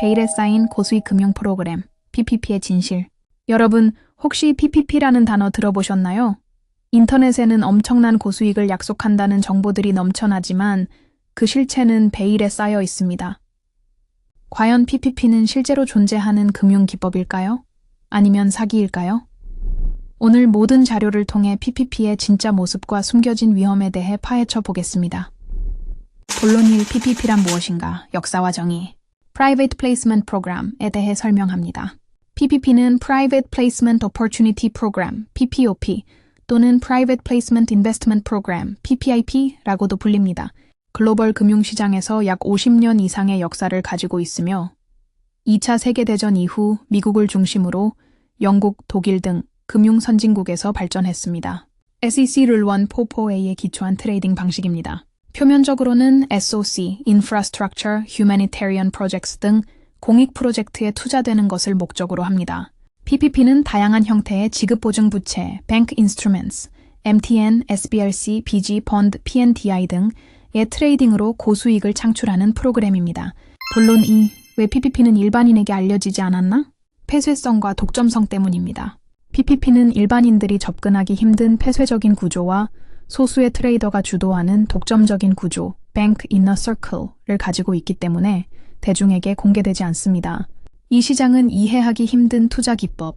베일에 쌓인 고수익 금융 프로그램, PPP의 진실. 여러분, 혹시 PPP라는 단어 들어보셨나요? 인터넷에는 엄청난 고수익을 약속한다는 정보들이 넘쳐나지만 그 실체는 베일에 쌓여 있습니다. 과연 PPP는 실제로 존재하는 금융 기법일까요? 아니면 사기일까요? 오늘 모든 자료를 통해 PPP의 진짜 모습과 숨겨진 위험에 대해 파헤쳐 보겠습니다. 본론 1. PPP란 무엇인가? 역사와 정의. Private Placement Program에 대해 설명합니다. PPP는 Private Placement Opportunity Program, PPOP, 또는 Private Placement Investment Program, PPIP라고도 불립니다. 글로벌 금융시장에서 약 50년 이상의 역사를 가지고 있으며 2차 세계대전 이후 미국을 중심으로 영국, 독일 등 금융 선진국에서 발전했습니다. SEC 룰 1 4.4a에 기초한 트레이딩 방식입니다. 표면적으로는 SOC, Infrastructure, Humanitarian Projects 등 공익 프로젝트에 투자되는 것을 목적으로 합니다. PPP는 다양한 형태의 지급보증 부채, Bank Instruments, MTN, SBRC, BG, Bond, PNDI 등의 트레이딩으로 고수익을 창출하는 프로그램입니다. 본론 2. 왜 PPP는 일반인에게 알려지지 않았나? 폐쇄성과 독점성 때문입니다. PPP는 일반인들이 접근하기 힘든 폐쇄적인 구조와 소수의 트레이더가 주도하는 독점적인 구조, Bank Inner Circle를 가지고 있기 때문에 대중에게 공개되지 않습니다. 이 시장은 이해하기 힘든 투자 기법,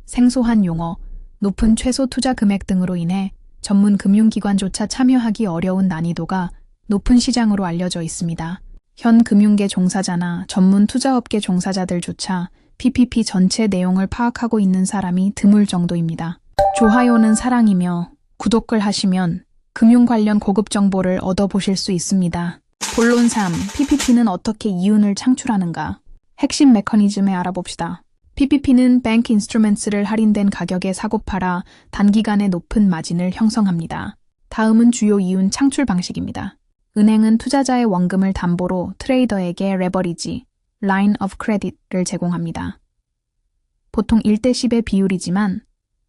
생소한 용어, 높은 최소 투자 금액 등으로 인해 전문 금융기관조차 참여하기 어려운 난이도가 높은 시장으로 알려져 있습니다. 현 금융계 종사자나 전문 투자업계 종사자들조차 PPP 전체 내용을 파악하고 있는 사람이 드물 정도입니다. 좋아요는 사랑이며 구독을 하시면 금융 관련 고급 정보를 얻어보실 수 있습니다. 본론 3. PPP는 어떻게 이윤을 창출하는가? 핵심 메커니즘에 알아봅시다. PPP는 Bank Instruments를 할인된 가격에 사고 팔아 단기간에 높은 마진을 형성합니다. 다음은 주요 이윤 창출 방식입니다. 은행은 투자자의 원금을 담보로 트레이더에게 레버리지, Line of Credit를 제공합니다. 보통 1대10의 비율이지만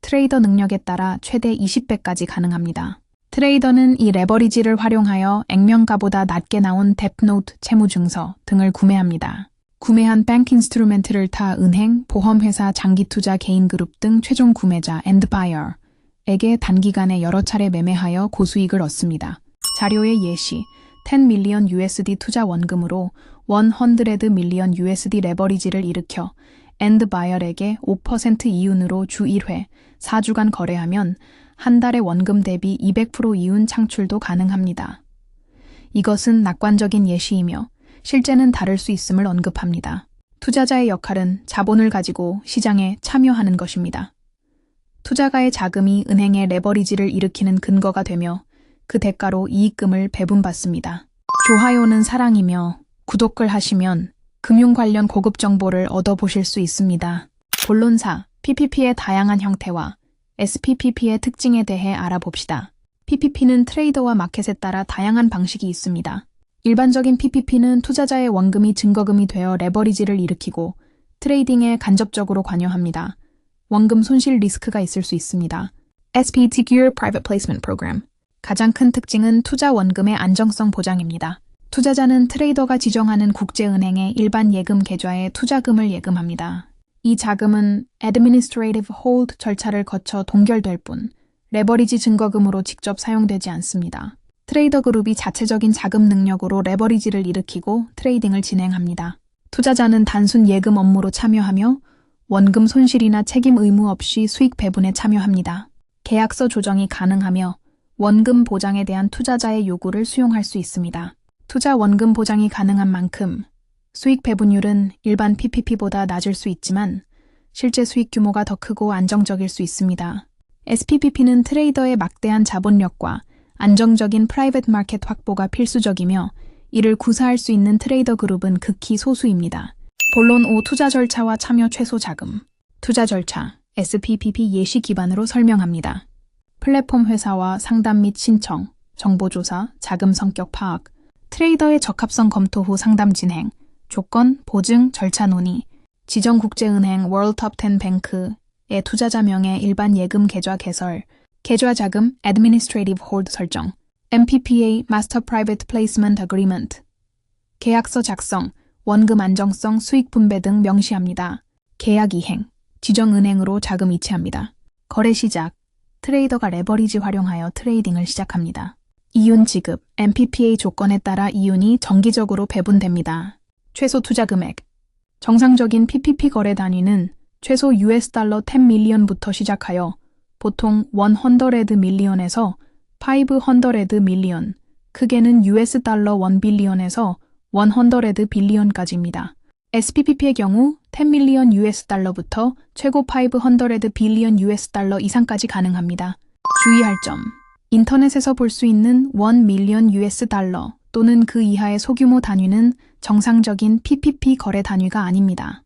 트레이더 능력에 따라 최대 20배까지 가능합니다. 트레이더는 이 레버리지를 활용하여 액면가보다 낮게 나온 뎁노트, 채무증서 등을 구매합니다. 구매한 뱅크 인스트루멘트를 타 은행, 보험회사, 장기투자, 개인그룹 등 최종 구매자 (end buyer)에게 단기간에 여러 차례 매매하여 고수익을 얻습니다. 자료의 예시, 10 밀리언 USD 투자 원금으로 100 밀리언 USD 레버리지를 일으켜 end buyer에게 5% 이윤으로 주 1회, 4주간 거래하면 한 달의 원금 대비 200% 이윤 창출도 가능합니다. 이것은 낙관적인 예시이며 실제는 다를 수 있음을 언급합니다. 투자자의 역할은 자본을 가지고 시장에 참여하는 것입니다. 투자가의 자금이 은행의 레버리지를 일으키는 근거가 되며 그 대가로 이익금을 배분받습니다. 좋아요는 사랑이며 구독을 하시면 금융 관련 고급 정보를 얻어보실 수 있습니다. 본론 4. PPP의 다양한 형태와 SPPP의 특징에 대해 알아봅시다. PPP는 트레이더와 마켓에 따라 다양한 방식이 있습니다. 일반적인 PPP는 투자자의 원금이 증거금이 되어 레버리지를 일으키고 트레이딩에 간접적으로 관여합니다. 원금 손실 리스크가 있을 수 있습니다. SP Secure Private Placement Program. 가장 큰 특징은 투자 원금의 안정성 보장입니다. 투자자는 트레이더가 지정하는 국제은행의 일반 예금 계좌에 투자금을 예금합니다. 이 자금은 Administrative Hold 절차를 거쳐 동결될 뿐 레버리지 증거금으로 직접 사용되지 않습니다. 트레이더 그룹이 자체적인 자금 능력으로 레버리지를 일으키고 트레이딩을 진행합니다. 투자자는 단순 예금 업무로 참여하며 원금 손실이나 책임 의무 없이 수익 배분에 참여합니다. 계약서 조정이 가능하며 원금 보장에 대한 투자자의 요구를 수용할 수 있습니다. 투자 원금 보장이 가능한 만큼 수익 배분율은 일반 PPP보다 낮을 수 있지만 실제 수익 규모가 더 크고 안정적일 수 있습니다. SPPP는 트레이더의 막대한 자본력과 안정적인 프라이빗 마켓 확보가 필수적이며 이를 구사할 수 있는 트레이더 그룹은 극히 소수입니다. 본론 5. 투자 절차와 참여 최소 자금. 투자 절차, SPPP 예시 기반으로 설명합니다. 플랫폼 회사와 상담 및 신청, 정보조사, 자금 성격 파악, 트레이더의 적합성 검토 후 상담 진행, 조건, 보증, 절차 논의, 지정 국제은행 월드 톱 10 뱅크의 투자자 명의 일반 예금 계좌 개설, 계좌 자금 Administrative Hold 설정, MPPA Master Private Placement Agreement, 계약서 작성, 원금 안정성, 수익 분배 등 명시합니다. 계약 이행, 지정은행으로 자금 이체합니다. 거래 시작, 트레이더가 레버리지 활용하여 트레이딩을 시작합니다. 이윤 지급, MPPA 조건에 따라 이윤이 정기적으로 배분됩니다. 최소 투자 금액, 정상적인 PPP 거래 단위는 최소 US 달러 10 밀리언부터 시작하여 보통 100 밀리언에서 500 밀리언, 크게는 US 달러 1 빌리언에서 100 빌리언까지입니다. SPPP의 경우 10 밀리언 US 달러부터 최고 500 빌리언 US 달러 이상까지 가능합니다. 주의할 점, 인터넷에서 볼 수 있는 1 밀리언 US 달러 또는 그 이하의 소규모 단위는 정상적인 PPP 거래 단위가 아닙니다.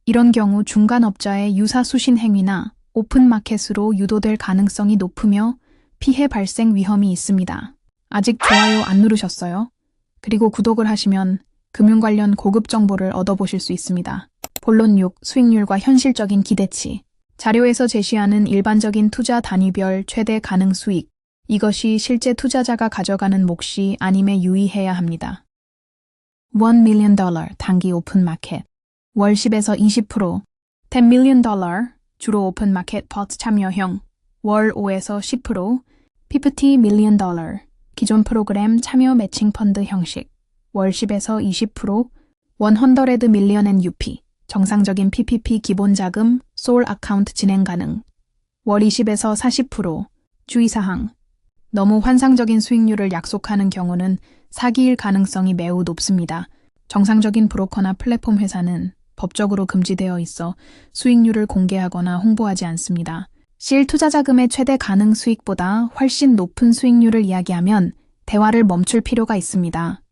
이런 경우 중간업자의 유사수신 행위나 오픈마켓으로 유도될 가능성이 높으며 피해 발생 위험이 있습니다. 아직 좋아요 안 누르셨어요? 그리고 구독을 하시면 금융 관련 고급 정보를 얻어보실 수 있습니다. 본론 6. 수익률과 현실적인 기대치. 자료에서 제시하는 일반적인 투자 단위별 최대 가능 수익. 이것이 실제 투자자가 가져가는 몫이 아님에 유의해야 합니다. 1 million dollar 단기 오픈마켓. 월 10에서 20%. 10 million dollar 주로 오픈마켓 퍼트 참여형. 월 5에서 10%. 50 million dollar 기존 프로그램 참여 매칭 펀드 형식. 월 10에서 20%. 100 million NUP 정상적인 PPP 기본 자금, 솔 아카운트 진행 가능. 월 20에서 40%. 주의사항. 너무 환상적인 수익률을 약속하는 경우는 사기일 가능성이 매우 높습니다. 정상적인 브로커나 플랫폼 회사는 법적으로 금지되어 있어 수익률을 공개하거나 홍보하지 않습니다. 실 투자 자금의 최대 가능 수익보다 훨씬 높은 수익률을 이야기하면 대화를 멈출 필요가 있습니다.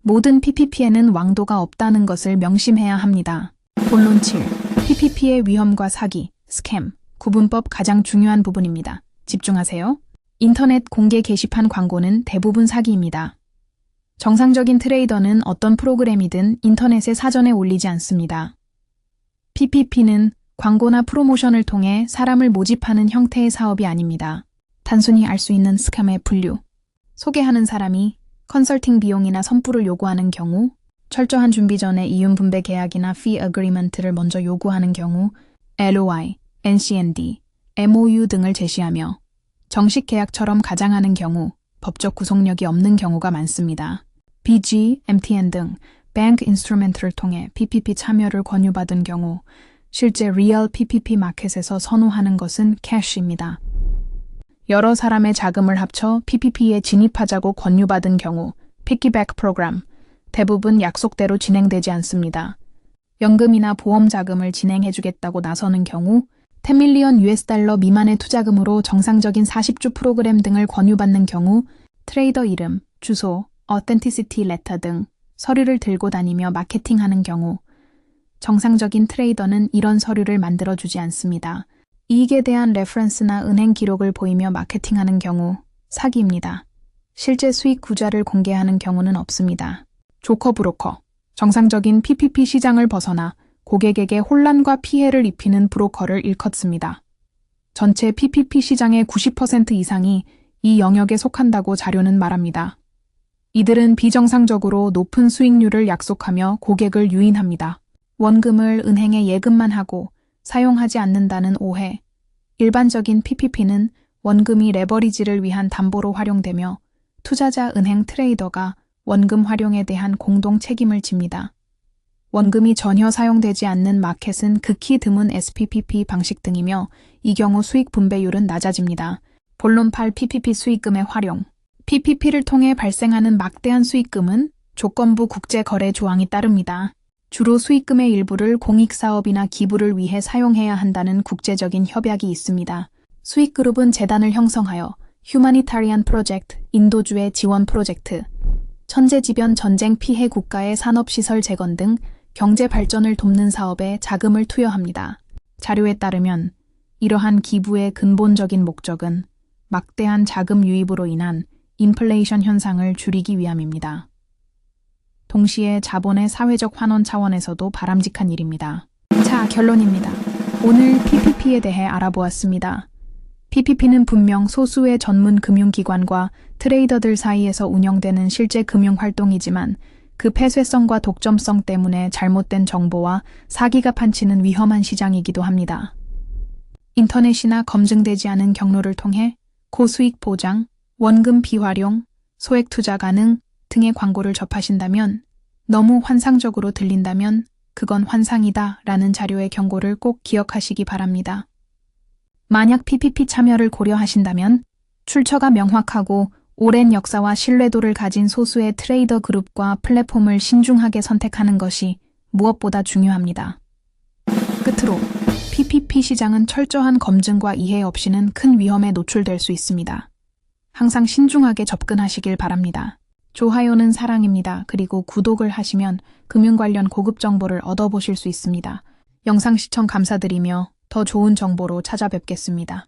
모든 PPP에는 왕도가 없다는 것을 명심해야 합니다. 본론 7. PPP의 위험과 사기, 스캠, 구분법 가장 중요한 부분입니다. 집중하세요. 인터넷 공개 게시판 광고는 대부분 사기입니다. 정상적인 트레이더는 어떤 프로그램이든 인터넷에 사전에 올리지 않습니다. PPP는 광고나 프로모션을 통해 사람을 모집하는 형태의 사업이 아닙니다. 단순히 알 수 있는 스캠의 분류. 소개하는 사람이 컨설팅 비용이나 선불을 요구하는 경우, 철저한 준비 전에 이윤 분배 계약이나 fee agreement를 먼저 요구하는 경우, LOI, NCND, MOU 등을 제시하며 정식 계약처럼 가장하는 경우 법적 구속력이 없는 경우가 많습니다. BG, MTN 등 뱅크 인스트루멘트를 통해 PPP 참여를 권유받은 경우 실제 리얼 PPP 마켓에서 선호하는 것은 캐시입니다. 여러 사람의 자금을 합쳐 PPP에 진입하자고 권유받은 경우 피키백 프로그램, 대부분 약속대로 진행되지 않습니다. 연금이나 보험 자금을 진행해주겠다고 나서는 경우 10 밀리언 US 달러 미만의 투자금으로 정상적인 40주 프로그램 등을 권유받는 경우 트레이더 이름, 주소, 어텐티시티 레터 등 서류를 들고 다니며 마케팅하는 경우 정상적인 트레이더는 이런 서류를 만들어주지 않습니다. 이익에 대한 레퍼런스나 은행 기록을 보이며 마케팅하는 경우 사기입니다. 실제 수익 구좌를 공개하는 경우는 없습니다. 조커 브로커, 정상적인 PPP 시장을 벗어나 고객에게 혼란과 피해를 입히는 브로커를 일컫습니다. 전체 PPP 시장의 90% 이상이 이 영역에 속한다고 자료는 말합니다. 이들은 비정상적으로 높은 수익률을 약속하며 고객을 유인합니다. 원금을 은행에 예금만 하고 사용하지 않는다는 오해. 일반적인 PPP는 원금이 레버리지를 위한 담보로 활용되며 투자자 은행 트레이더가 원금 활용에 대한 공동 책임을 집니다. 원금이 전혀 사용되지 않는 마켓은 극히 드문 SPPP 방식 등이며 이 경우 수익 분배율은 낮아집니다. 본론 8. PPP 수익금의 활용. PPP를 통해 발생하는 막대한 수익금은 조건부 국제거래 조항이 따릅니다. 주로 수익금의 일부를 공익사업이나 기부를 위해 사용해야 한다는 국제적인 협약이 있습니다. 수익그룹은 재단을 형성하여 휴머니타리안 프로젝트, 인도주의 지원 프로젝트, 천재지변 전쟁 피해 국가의 산업시설 재건 등 경제 발전을 돕는 사업에 자금을 투여합니다. 자료에 따르면 이러한 기부의 근본적인 목적은 막대한 자금 유입으로 인한 인플레이션 현상을 줄이기 위함입니다. 동시에 자본의 사회적 환원 차원에서도 바람직한 일입니다. 자, 결론입니다. 오늘 PPP에 대해 알아보았습니다. PPP는 분명 소수의 전문 금융기관과 트레이더들 사이에서 운영되는 실제 금융활동이지만 그 폐쇄성과 독점성 때문에 잘못된 정보와 사기가 판치는 위험한 시장이기도 합니다. 인터넷이나 검증되지 않은 경로를 통해 고수익 보장, 원금 비활용, 소액 투자 가능 등의 광고를 접하신다면, 너무 환상적으로 들린다면 그건 환상이다 라는 자료의 경고를 꼭 기억하시기 바랍니다. 만약 PPP 참여를 고려하신다면 출처가 명확하고 오랜 역사와 신뢰도를 가진 소수의 트레이더 그룹과 플랫폼을 신중하게 선택하는 것이 무엇보다 중요합니다. 끝으로 PPP 시장은 철저한 검증과 이해 없이는 큰 위험에 노출될 수 있습니다. 항상 신중하게 접근하시길 바랍니다. 좋아요는 사랑입니다. 그리고 구독을 하시면 금융 관련 고급 정보를 얻어보실 수 있습니다. 영상 시청 감사드리며 더 좋은 정보로 찾아뵙겠습니다.